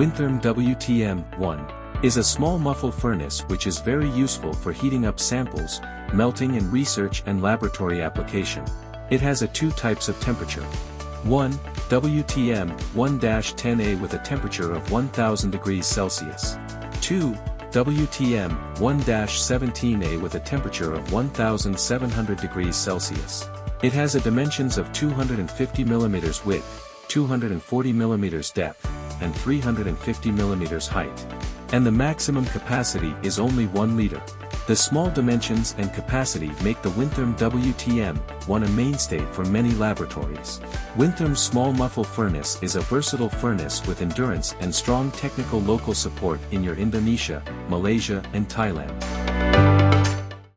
Wintherm WTM-1 is a small muffle furnace which is very useful for heating up samples, melting and research and laboratory application. It has two types of temperature. 1. WTM 1-10A with a temperature of 1000 degrees Celsius. 2. WTM 1-17A with a temperature of 1700 degrees Celsius. It has dimensions of 250 mm width, 240 mm depth, and 350 mm height. And the maximum capacity is only 1 liter. The small dimensions and capacity make the Wintherm WTM-1 a mainstay for many laboratories. Wintherm's small muffle furnace is a versatile furnace with endurance and strong technical local support in Indonesia, Malaysia and Thailand.